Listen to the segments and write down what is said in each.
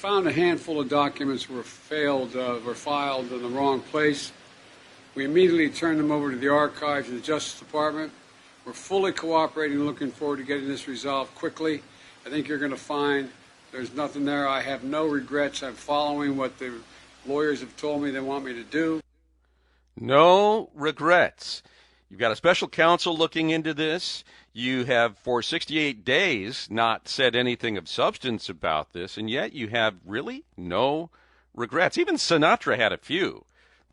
found a handful of documents were filed in the wrong place. We immediately turned them over to the archives of the Justice Department. We're fully cooperating and looking forward to getting this resolved quickly. I think you're going to find there's nothing there. I have no regrets. I'm following what the lawyers have told me they want me to do. No regrets. You've got a special counsel looking into this. You have, for 68 days, not said anything of substance about this, and yet you have really no regrets. Even Sinatra had a few,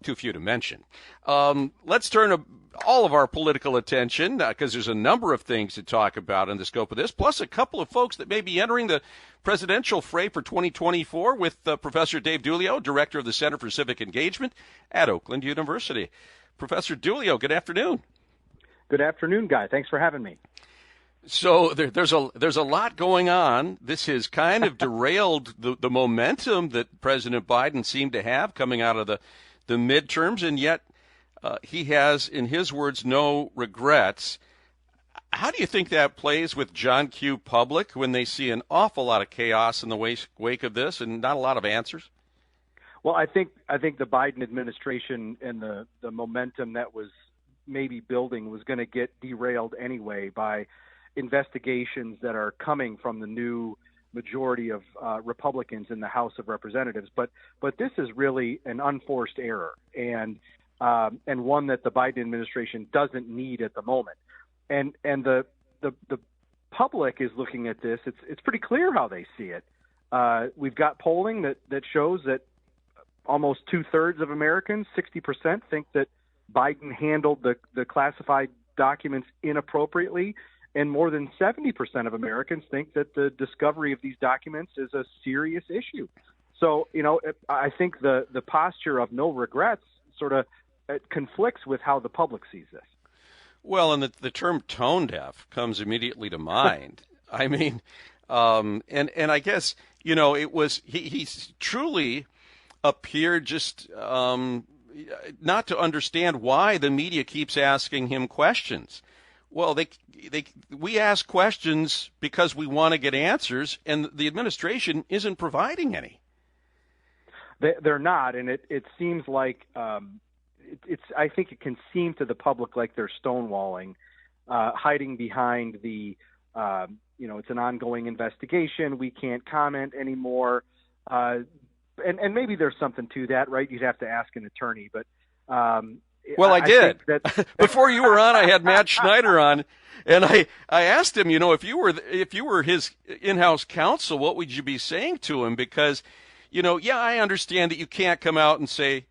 too few to mention. Let's turn all of our political attention, because there's a number of things to talk about in the scope of this, plus a couple of folks that may be entering the presidential fray for 2024 with Professor Dave Duilio, Director of the Center for Civic Engagement at Oakland University. Professor Duilio, good afternoon. Good afternoon, Guy. Thanks for having me. So there's a lot going on. This has kind of derailed the momentum that President Biden seemed to have coming out of the midterms, and yet he has, in his words, no regrets. How do you think that plays with John Q. Public when they see an awful lot of chaos in the wake of this and not a lot of answers? Well, I think the Biden administration and the momentum that was maybe building was going to get derailed anyway by investigations that are coming from the new majority of Republicans in the House of Representatives. But this is really an unforced error and one that the Biden administration doesn't need at the moment. And the public is looking at this. It's pretty clear how they see it. We've got polling that shows that almost 2/3 of Americans, 60%, think that Biden handled the classified documents inappropriately, and more than 70% of Americans think that the discovery of these documents is a serious issue. So, I think the posture of no regrets sort of conflicts with how the public sees this. Well, and the term tone deaf comes immediately to mind. I mean, and I guess, it was, he truly appeared just not to understand why the media keeps asking him questions. Well, we ask questions because we want to get answers, and the administration isn't providing any. They're not, and it seems like I think it can seem to the public like they're stonewalling, hiding behind the it's an ongoing investigation. We can't comment anymore. And maybe there's something to that, right? You'd have to ask an attorney, but well, I did. Before you were on, I had Matt Schneider on, and I asked him, if you were his in-house counsel, what would you be saying to him? Because, I understand that you can't come out and say,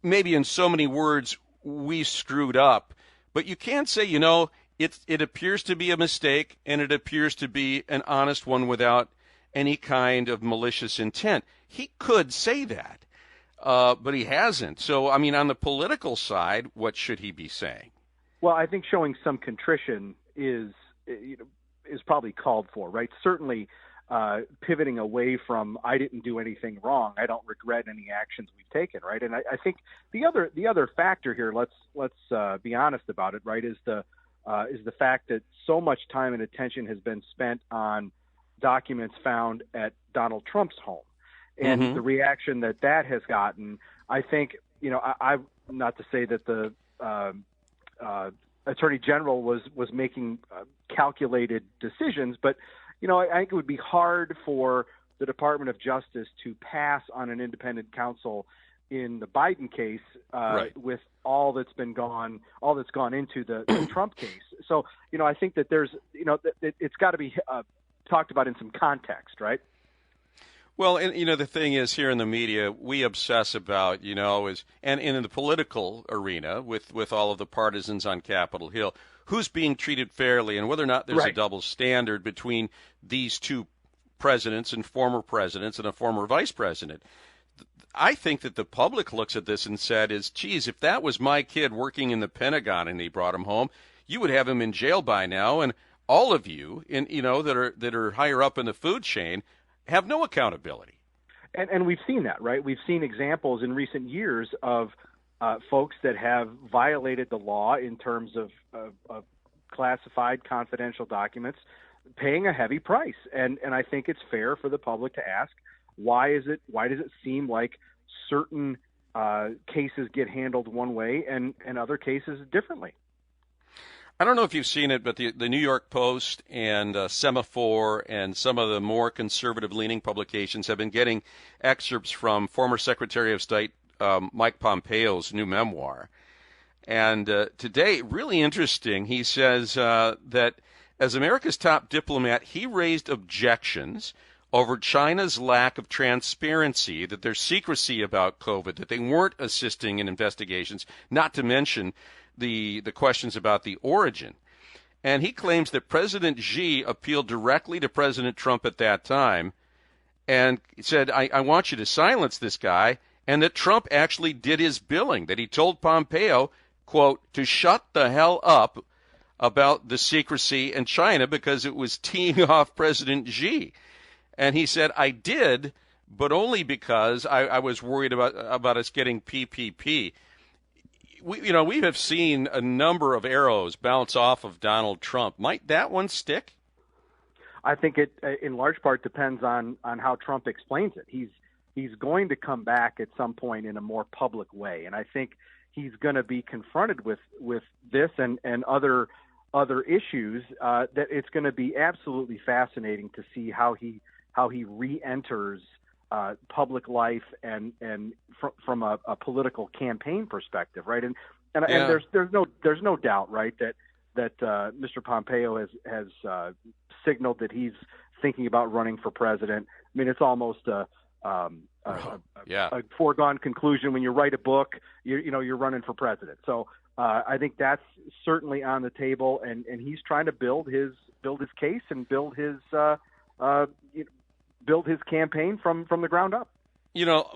maybe in so many words, we screwed up, but you can say, it appears to be a mistake, and it appears to be an honest one without any kind of malicious intent. He could say that, but he hasn't. So, I mean, on the political side, what should he be saying? Well, I think showing some contrition is probably called for, right? Certainly pivoting away from I didn't do anything wrong. I don't regret any actions we've taken, right? And I think the other factor here, let's be honest about it, right, is the fact that so much time and attention has been spent on documents found at Donald Trump's home. And the reaction that has gotten, I think, I not to say that the Attorney General was making calculated decisions, but, I think it would be hard for the Department of Justice to pass on an independent counsel in the Biden case right, with all that's gone into the Trump case. So, I think that there's, it's got to be talked about in some context, right? Well, and the thing is, here in the media, we obsess about, and in the political arena with all of the partisans on Capitol Hill, who's being treated fairly and whether or not there's right, a double standard between these two presidents and a former vice president. I think that the public looks at this and said, geez, if that was my kid working in the Pentagon and they brought him home, you would have him in jail by now, and all of you that are higher up in the food chain have no accountability. And we've seen that, right? We've seen examples in recent years of folks that have violated the law in terms of classified confidential documents, paying a heavy price. And I think it's fair for the public to ask, Why does it seem like certain cases get handled one way and other cases differently? I don't know if you've seen it, but the New York Post and Semaphore and some of the more conservative-leaning publications have been getting excerpts from former Secretary of State Mike Pompeo's new memoir. And today, really interesting, he says that as America's top diplomat, he raised objections over China's lack of transparency, that there's secrecy about COVID, that they weren't assisting in investigations, not to mention the questions about the origin. And he claims that President Xi appealed directly to President Trump at that time and said, I want you to silence this guy, and that Trump actually did his billing, that he told Pompeo, quote, to shut the hell up about the secrecy in China because it was teeing off President Xi. And he said, I did, but only because I was worried about us getting PPP. We have seen a number of arrows bounce off of Donald Trump. Might that one stick? I think it, in large part, depends on how Trump explains it. He's going to come back at some point in a more public way, and I think he's going to be confronted with this and other issues. That it's going to be absolutely fascinating to see how he re-enters public life and from a political campaign perspective, right? And there's no doubt, right, that Mr. Pompeo has signaled that he's thinking about running for president. I mean, it's almost a foregone conclusion when you write a book, you're running for president. So I think that's certainly on the table, and he's trying to build his case and build his campaign from the ground up.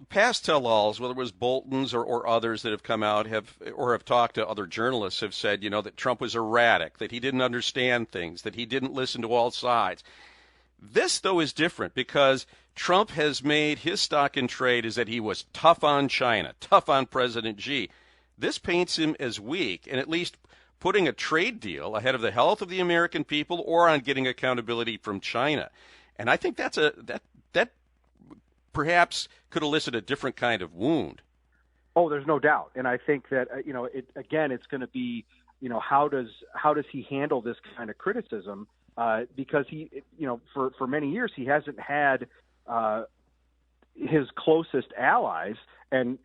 Past tell-alls, whether it was Bolton's or others that have come out have talked to other journalists, have said, that Trump was erratic, that he didn't understand things, that he didn't listen to all sides. This, though, is different because Trump has made his stock in trade is that he was tough on China, tough on President Xi. This paints him as weak, and at least putting a trade deal ahead of the health of the American people or on getting accountability from China. And I think that perhaps could elicit a different kind of wound. Oh, there's no doubt. And I think that, it's going to be, how does he handle this kind of criticism? Because he, for many years, he hasn't had his closest allies, and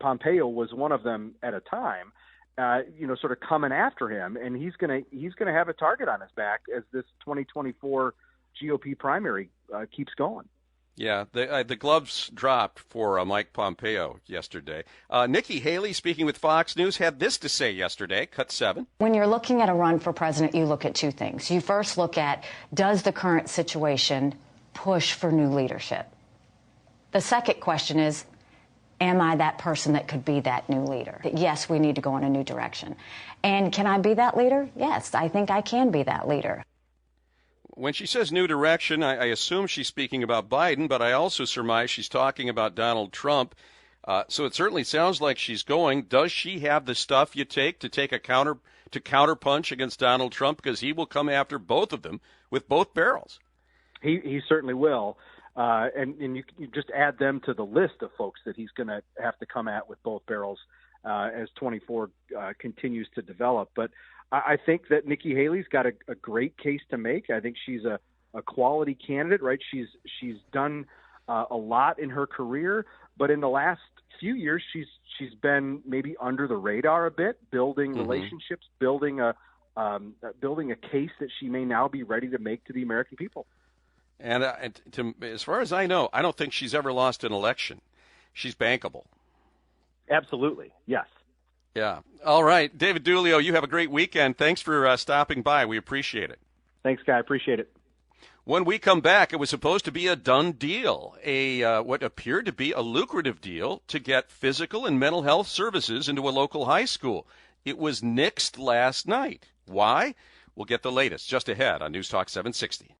Pompeo was one of them at a time, sort of coming after him. And he's going to have a target on his back as this 2024 GOP primary keeps going. Yeah, the gloves dropped for Mike Pompeo yesterday. Nikki Haley, speaking with Fox News, had this to say yesterday, cut 7. When you're looking at a run for president, you look at two things. You first look at, does the current situation push for new leadership? The second question is, am I that person that could be that new leader? Yes, we need to go in a new direction. And can I be that leader? Yes, I think I can be that leader. When she says new direction, I assume she's speaking about Biden, but I also surmise she's talking about Donald Trump. So it certainly sounds like she's going. Does she have the stuff you take to counterpunch against Donald Trump? Because he will come after both of them with both barrels. He certainly will. And you just add them to the list of folks that he's going to have to come at with both barrels as 24 continues to develop. But I think that Nikki Haley's got a great case to make. I think she's a quality candidate, right? She's done a lot in her career, but in the last few years, she's been maybe under the radar a bit, building relationships, building a case that she may now be ready to make to the American people. And as far as I know, I don't think she's ever lost an election. She's bankable. Absolutely, yes. Yeah. All right. David Dulio, you have a great weekend. Thanks for stopping by. We appreciate it. Thanks, Guy. Appreciate it. When we come back, it was supposed to be a done deal, what appeared to be a lucrative deal to get physical and mental health services into a local high school. It was nixed last night. Why? We'll get the latest just ahead on News Talk 760.